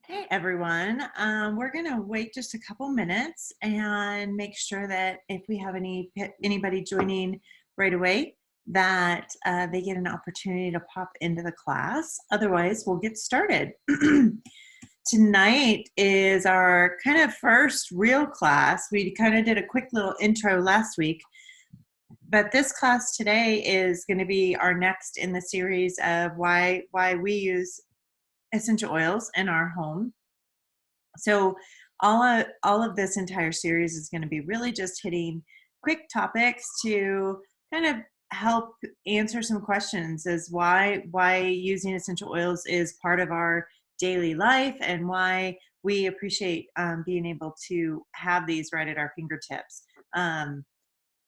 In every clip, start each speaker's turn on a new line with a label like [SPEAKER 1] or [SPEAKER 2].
[SPEAKER 1] Hey everyone, we're gonna wait just a couple minutes and make sure that if we have anybody joining right away, that they get an opportunity to pop into the class. Otherwise, we'll get started. Tonight is our kind of first real class. We kind of did a quick little intro last week, but this class today is going to be our next in the series of why we use essential oils in our home. So all of this entire series is going to be really just hitting quick topics to kind of help answer some questions as why using essential oils is part of our daily life and why we appreciate being able to have these right at our fingertips.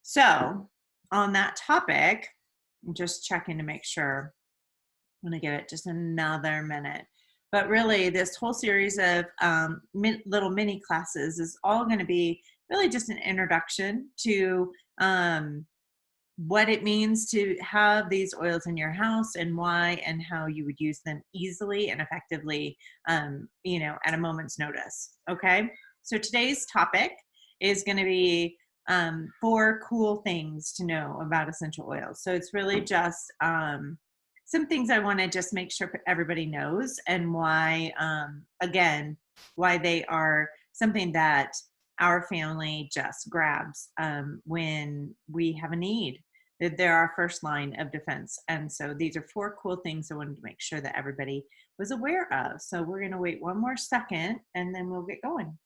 [SPEAKER 1] So on that topic, I'm just checking to make sure. I'm going to give it just another minute. But really, this whole series of little mini classes is all going to be really just an introduction to what it means to have these oils in your house and why and how you would use them easily and effectively, at a moment's notice. Okay. So today's topic is going to be 4 cool things to know about essential oils. So it's really just some things I want to just make sure everybody knows and why, again, why they are something that our family just grabs when we have a need. That they're our first line of defense. And so these are 4 cool things I wanted to make sure that everybody was aware of. So we're going to wait one more second and then we'll get going.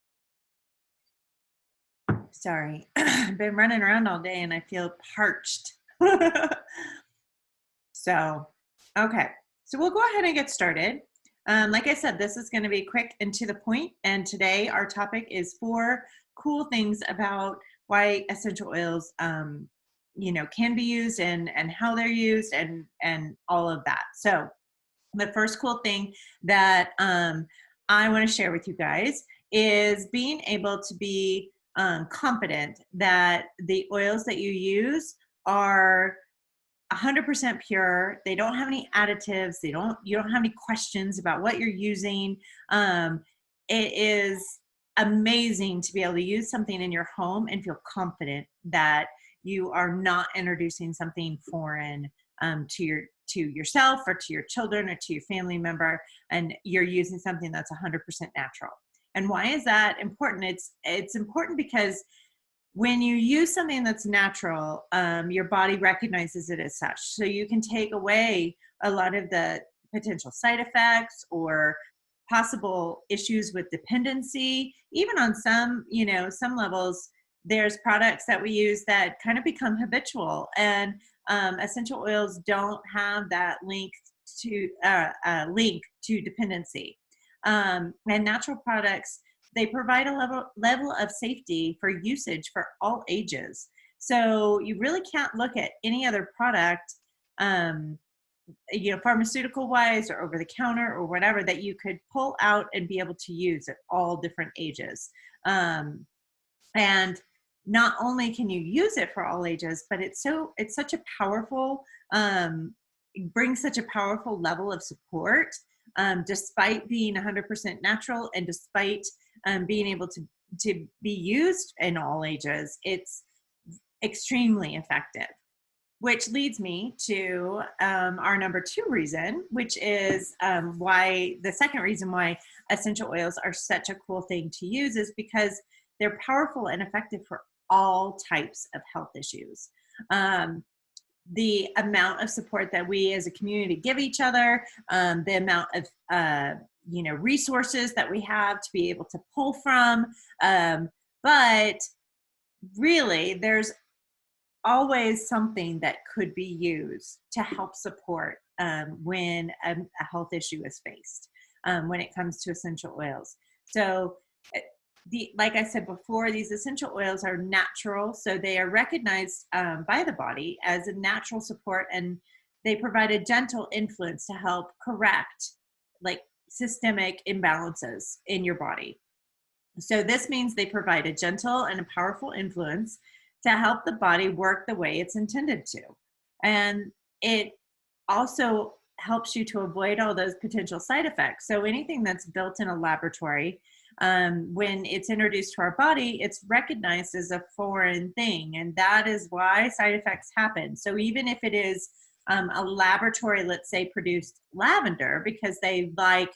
[SPEAKER 1] Sorry, I've been running around all day and I feel parched. So, okay, so we'll go ahead and get started. Like I said, this is going to be quick and to the point. And today our topic is 4 cool things about why essential oils, can be used and how they're used and all of that. So the first cool thing that I want to share with you guys is being able to be confident that the oils that you use are 100% pure. They don't have any additives. You don't have any questions about what you're using. It is amazing to be able to use something in your home and feel confident that you are not introducing something foreign to yourself or to your children or to your family member, and you're using something that's 100% natural. And why is that important? It's important because when you use something that's natural, your body recognizes it as such. So you can take away a lot of the potential side effects or possible issues with dependency. Even on some levels, there's products that we use that kind of become habitual, and essential oils don't have that link to dependency. And natural products, they provide a level of safety for usage for all ages. So you really can't look at any other product, um, pharmaceutical wise or over the counter or whatever, that you could pull out and be able to use at all different ages. And not only can you use it for all ages, but it's such a powerful, brings such a powerful level of support, despite being 100% natural and despite being able to be used in all ages. It's extremely effective. Which leads me to our number 2 reason, which is why the second reason why essential oils are such a cool thing to use is because they're powerful and effective for all types of health issues. The amount of support that we as a community give each other, the amount of resources that we have to be able to pull from, but really there's always something that could be used to help support when a health issue is faced when it comes to essential oils. So like I said before, these essential oils are natural, so they are recognized by the body as a natural support, and they provide a gentle influence to help correct like systemic imbalances in your body. So this means they provide a gentle and a powerful influence to help the body work the way it's intended to. And it also helps you to avoid all those potential side effects. So anything that's built in a laboratory, when it's introduced to our body, it's recognized as a foreign thing. And that is why side effects happen. So even if it is a laboratory, let's say, produced lavender because they like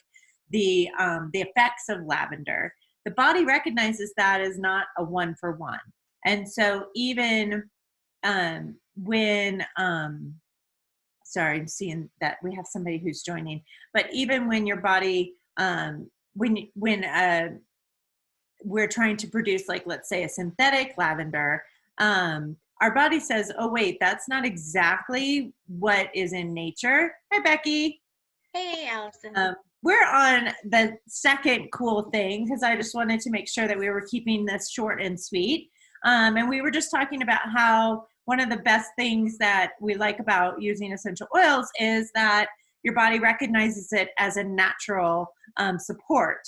[SPEAKER 1] the effects of lavender, the body recognizes that as not a one for one. And so even when sorry, I'm seeing that we have somebody who's joining, but even when your body when we're trying to produce, like, let's say, a synthetic lavender, our body says, oh wait, that's not exactly what is in nature. Hi, Becky.
[SPEAKER 2] Hey, Allison.
[SPEAKER 1] We're on the second cool thing because I just wanted to make sure that we were keeping this short and sweet. And we were just talking about how one of the best things that we like about using essential oils is that your body recognizes it as a natural support.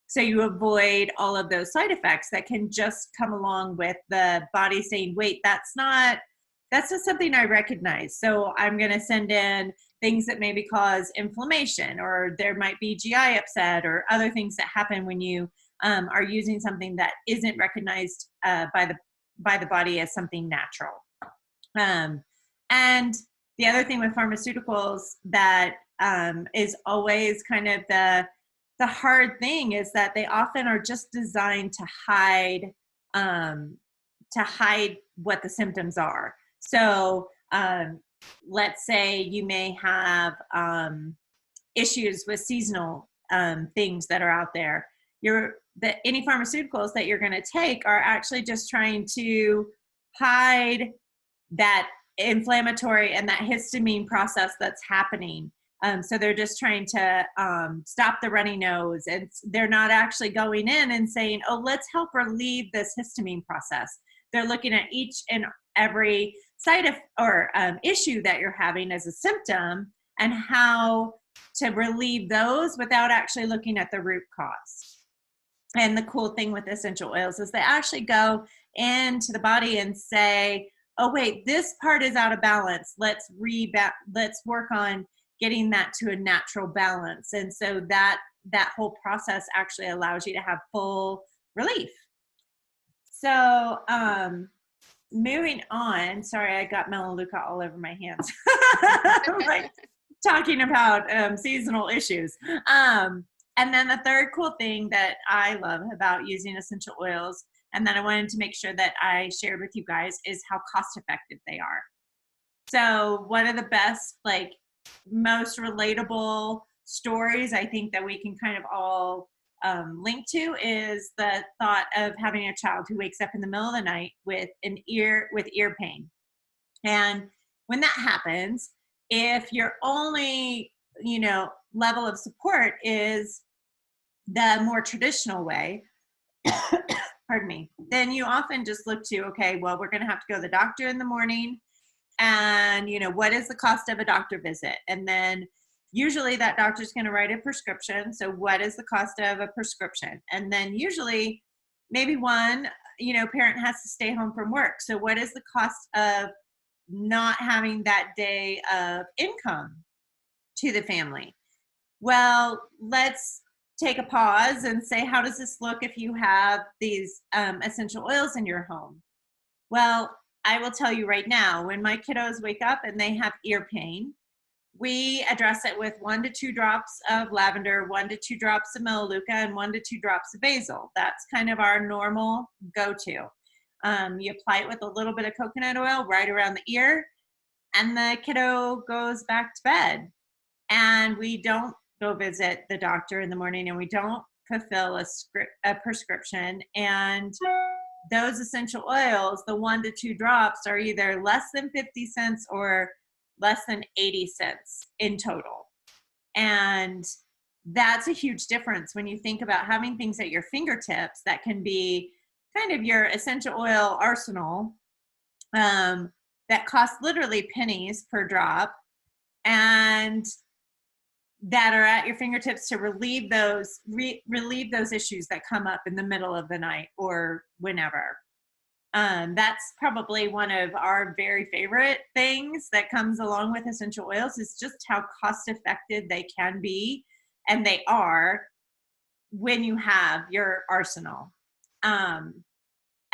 [SPEAKER 1] So you avoid all of those side effects that can just come along with the body saying, wait, that's not something I recognize. So I'm going to send in things that maybe cause inflammation, or there might be GI upset or other things that happen when you are using something that isn't recognized by the body as something natural. And the other thing with pharmaceuticals that is always kind of the hard thing is that they often are just designed to hide what the symptoms are. So let's say you may have issues with seasonal things that are out there. Any pharmaceuticals that you're going to take are actually just trying to hide that inflammatory and that histamine process that's happening. So they're just trying to stop the runny nose, and they're not actually going in and saying, oh, let's help relieve this histamine process. They're looking at each and every issue that you're having as a symptom and how to relieve those without actually looking at the root cause. And the cool thing with essential oils is they actually go into the body and say, oh, wait, this part is out of balance. Let's work on getting that to a natural balance. And so that whole process actually allows you to have full relief. So moving on, sorry, I got Melaleuca all over my hands. Like, talking about seasonal issues. And then the third cool thing that I love about using essential oils, and that I wanted to make sure that I shared with you guys, is how cost effective they are. So one of the best, like, most relatable stories I think that we can kind of all link to is the thought of having a child who wakes up in the middle of the night with ear pain. And when that happens, if your only level of support is the more traditional way, pardon me, then you often just look to, okay, well, we're going to have to go to the doctor in the morning. And, what is the cost of a doctor visit? And then usually that doctor's going to write a prescription. So what is the cost of a prescription? And then usually maybe one, parent has to stay home from work. So what is the cost of not having that day of income to the family? Well, let's take a pause and say, how does this look if you have these essential oils in your home? Well, I will tell you right now, when my kiddos wake up and they have ear pain, we address it with 1 to 2 drops of lavender, 1 to 2 drops of Melaleuca, and 1 to 2 drops of basil. That's kind of our normal go-to. You apply it with a little bit of coconut oil right around the ear, and the kiddo goes back to bed. And we don't go visit the doctor in the morning, and we don't fulfill a prescription. And those essential oils, the 1 to 2 drops, are either less than 50 cents or less than 80 cents in total. And that's a huge difference when you think about having things at your fingertips that can be kind of your essential oil arsenal, that cost literally pennies per drop, and that are at your fingertips to relieve those issues that come up in the middle of the night or whenever. That's probably one of our very favorite things that comes along with essential oils, is just how cost effective they can be, and they are, when you have your arsenal. Um,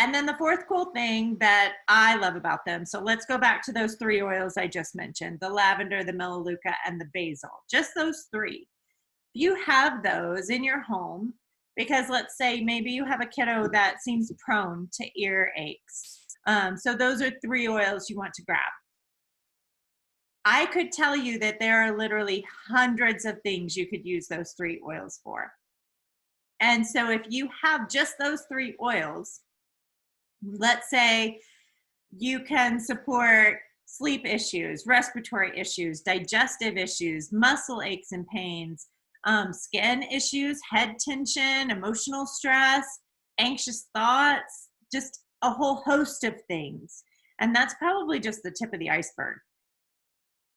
[SPEAKER 1] and then the fourth cool thing that I love about them, so let's go back to those 3 oils I just mentioned, the lavender, the melaleuca, and the basil, just those 3. If you have those in your home, because let's say maybe you have a kiddo that seems prone to ear aches. So those are 3 oils you want to grab. I could tell you that there are literally hundreds of things you could use those 3 oils for. And so if you have just those 3 oils, let's say you can support sleep issues, respiratory issues, digestive issues, muscle aches and pains, skin issues, head tension, emotional stress, anxious thoughts, just a whole host of things. And that's probably just the tip of the iceberg.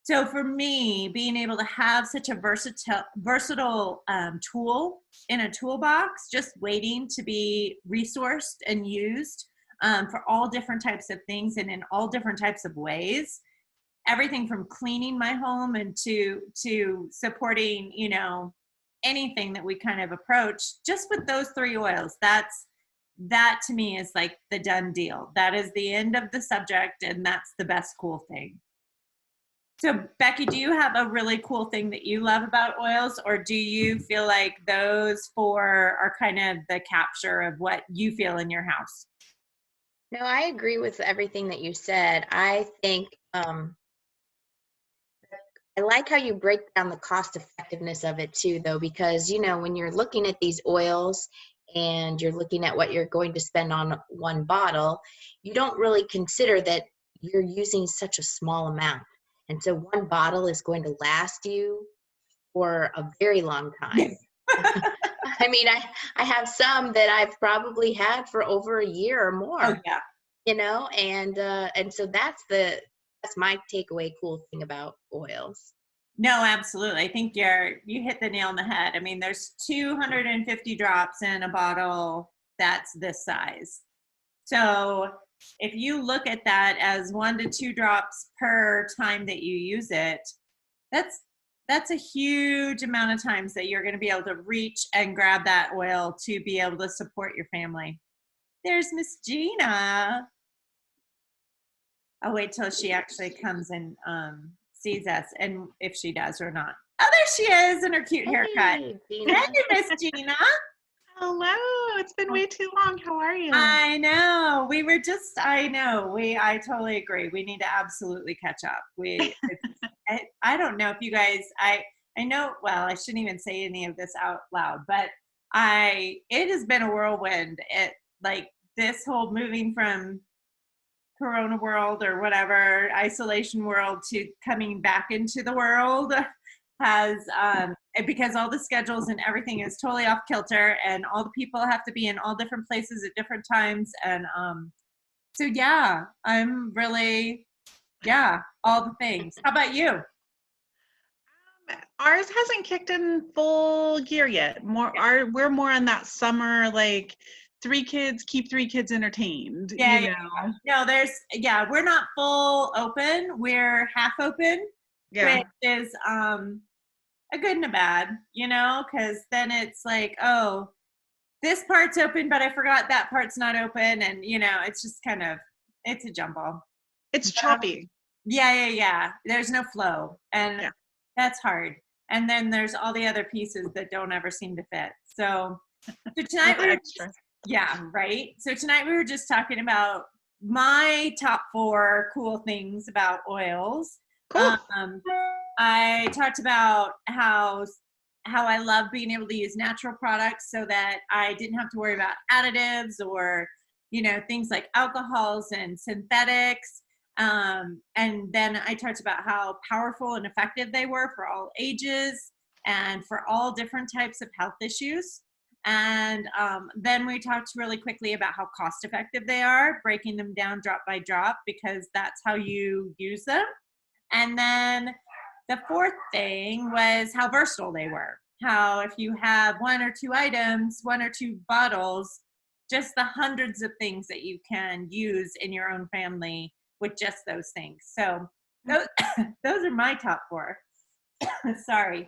[SPEAKER 1] So for me, being able to have such a versatile tool in a toolbox, just waiting to be resourced and used for all different types of things and in all different types of ways, everything from cleaning my home and to supporting, anything that we kind of approach, just with those 3 oils, that to me is like the done deal. That is the end of the subject, and that's the best cool thing. So Becky, do you have a really cool thing that you love about oils, or do you feel like those 4 are kind of the capture of what you feel in your house?
[SPEAKER 2] No, I agree with everything that you said. I think I like how you break down the cost effectiveness of it too, though, because when you're looking at these oils and you're looking at what you're going to spend on one bottle, you don't really consider that you're using such a small amount. And so one bottle is going to last you for a very long time. I mean, I have some that I've probably had for over a year or
[SPEAKER 1] Oh
[SPEAKER 2] more,
[SPEAKER 1] yeah.
[SPEAKER 2] and so that's my takeaway cool thing about oils.
[SPEAKER 1] No, absolutely. I think you hit the nail on the head. I mean, there's 250 drops in a bottle that's this size. So if you look at that as 1 to 2 drops per time that you use it, that's a huge amount of times that you're going to be able to reach and grab that oil to be able to support your family. There's Miss Gina. I'll wait till she actually comes and sees us, and if she does or not. Oh, there she is in her cute haircut.
[SPEAKER 2] Hey,
[SPEAKER 1] Hey,
[SPEAKER 2] Gina.
[SPEAKER 1] Miss Gina.
[SPEAKER 3] Hello, it's been way too long. How are you?
[SPEAKER 1] I know. I know. I totally agree. We need to absolutely catch up. I don't know if you guys, I know, well, I shouldn't even say any of this out loud, but it has been a whirlwind. Like this whole moving from Corona world or whatever, isolation world, to coming back into the world has because all the schedules and everything is totally off kilter, and all the people have to be in all different places at different times, and so yeah, I'm really, yeah, all the things. How about you?
[SPEAKER 3] Ours hasn't kicked in full gear yet. We're more on that summer, like 3 kids keep 3 kids entertained,
[SPEAKER 1] Yeah, yeah, yeah. No, we're not full open, we're half open,
[SPEAKER 3] Yeah.
[SPEAKER 1] which is a good and a bad, because then it's like, oh, this part's open, but I forgot that part's not open. And, it's just kind of, it's a jumble.
[SPEAKER 3] It's choppy.
[SPEAKER 1] Yeah, yeah, yeah. There's no flow. And
[SPEAKER 3] Yeah.
[SPEAKER 1] that's hard. And then there's all the other pieces that don't ever seem to fit. So tonight,
[SPEAKER 3] Extra.
[SPEAKER 1] yeah, right. So tonight we were just talking about my top 4 cool things about oils.
[SPEAKER 3] Cool.
[SPEAKER 1] I talked about how I love being able to use natural products so that I didn't have to worry about additives or, things like alcohols and synthetics. And then I talked about how powerful and effective they were for all ages and for all different types of health issues. And then we talked really quickly about how cost effective they are, breaking them down drop by drop, because that's how you use them. And then the fourth thing was how versatile they were. How if you have 1 or 2 items, 1 or 2 bottles, just the hundreds of things that you can use in your own family with just those things. So those, those are my top 4. Sorry.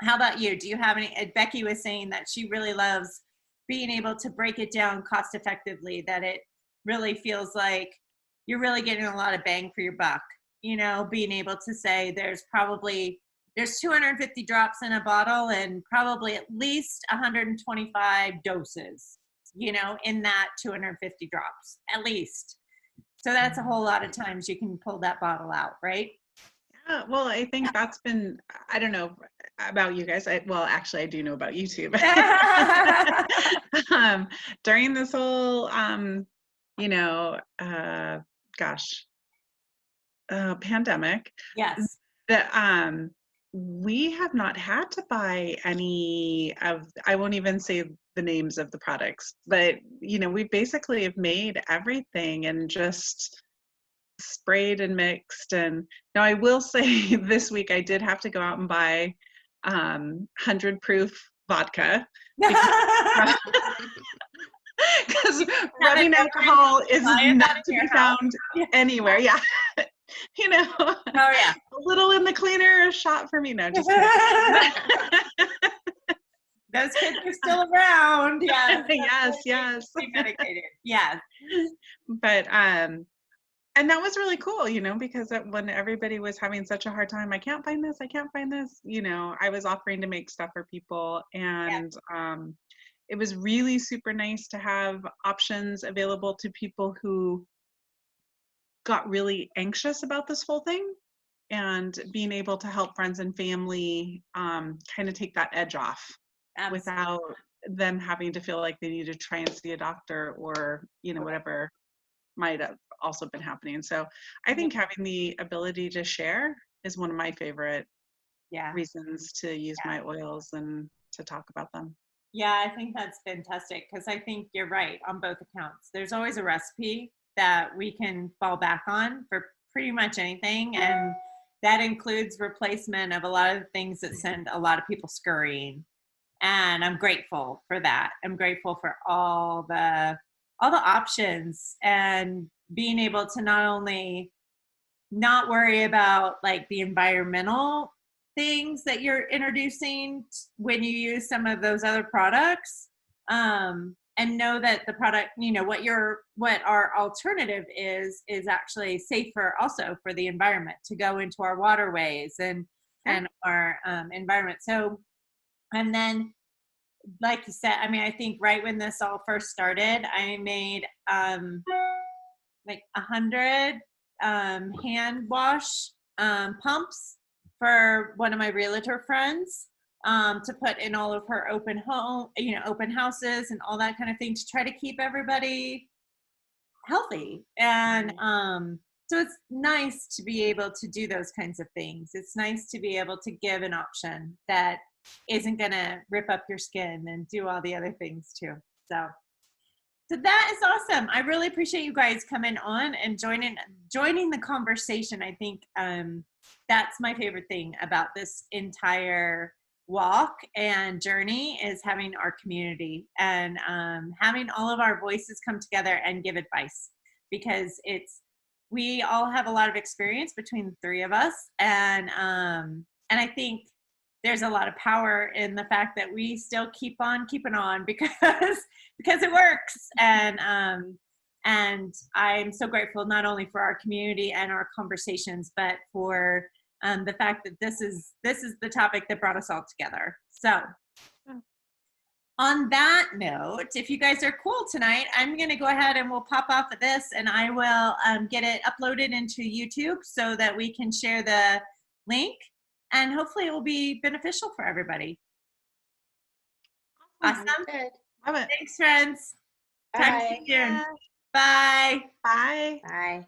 [SPEAKER 1] How about you? Do you have any? Becky was saying that she really loves being able to break it down cost effectively, that it really feels like you're really getting a lot of bang for your buck. You know, being able to say there's 250 drops in a bottle and probably at least 125 doses, you know, in that 250 drops, at least. So that's a whole lot of times you can pull that bottle out, right?
[SPEAKER 3] Yeah, well, I think that's been, I don't know about you guys. Well, actually, I do know about you too. But during this whole, you know, pandemic,
[SPEAKER 1] Yes.
[SPEAKER 3] that we have not had to buy any of, I won't even say the names of the products, but you know, we basically have made everything and just sprayed and mixed. And now I will say this week I did have to go out and buy 100 proof vodka because rubbing alcohol is not to be found anywhere. Yeah. You know,
[SPEAKER 1] oh yeah,
[SPEAKER 3] a little in the cleaner, a shot for me. No, just kidding.
[SPEAKER 1] Those kids are still around. Yes.
[SPEAKER 3] Yes.
[SPEAKER 1] Medicated. Yes.
[SPEAKER 3] But and that was really cool, you know, because when everybody was having such a hard time, I can't find this, you know, I was offering to make stuff for people. And it was really super nice to have options available to people who got really anxious about this whole thing, and being able to help friends and family kind of take that edge off. Absolutely. Without them having to feel like they need to try and see a doctor or, you know, whatever might have also been happening. So I think having the ability to share is one of my favorite reasons to use my oils and to talk about them.
[SPEAKER 1] Yeah, I think that's fantastic, because I think you're right on both accounts. There's always a recipe that we can fall back on for pretty much anything, and that includes replacement of a lot of the things that send a lot of people scurrying. And I'm grateful for that. I'm grateful for all the options, and being able to not only not worry about like the environmental things that you're introducing when you use some of those other products, and know that the product, you know, what our alternative is actually safer also for the environment to go into our waterways and our environment. So, and then like you said, I mean, I think right when this all first started, I made like 100 hand wash pumps for one of my realtor friends, to put in all of her open houses and all that kind of thing, to try to keep everybody healthy. And so it's nice to be able to do those kinds of things. It's nice to be able to give an option that isn't going to rip up your skin and do all the other things too. So that is awesome. I really appreciate you guys coming on and joining the conversation. I think that's my favorite thing about this entire walk and journey, is having our community and having all of our voices come together and give advice, because we all have a lot of experience between the three of us, and I think there's a lot of power in the fact that we still keep on keeping on because it works. And I'm so grateful not only for our community and our conversations, but for the fact that this is the topic that brought us all together. So on that note, if you guys are cool tonight, I'm going to go ahead and we'll pop off of this, and I will get it uploaded into YouTube so that we can share the link. And hopefully it will be beneficial for everybody. Awesome.
[SPEAKER 2] Good.
[SPEAKER 3] Love it.
[SPEAKER 1] Thanks, friends.
[SPEAKER 2] Bye.
[SPEAKER 1] Talk to you soon. Bye.
[SPEAKER 3] Bye.
[SPEAKER 2] Bye.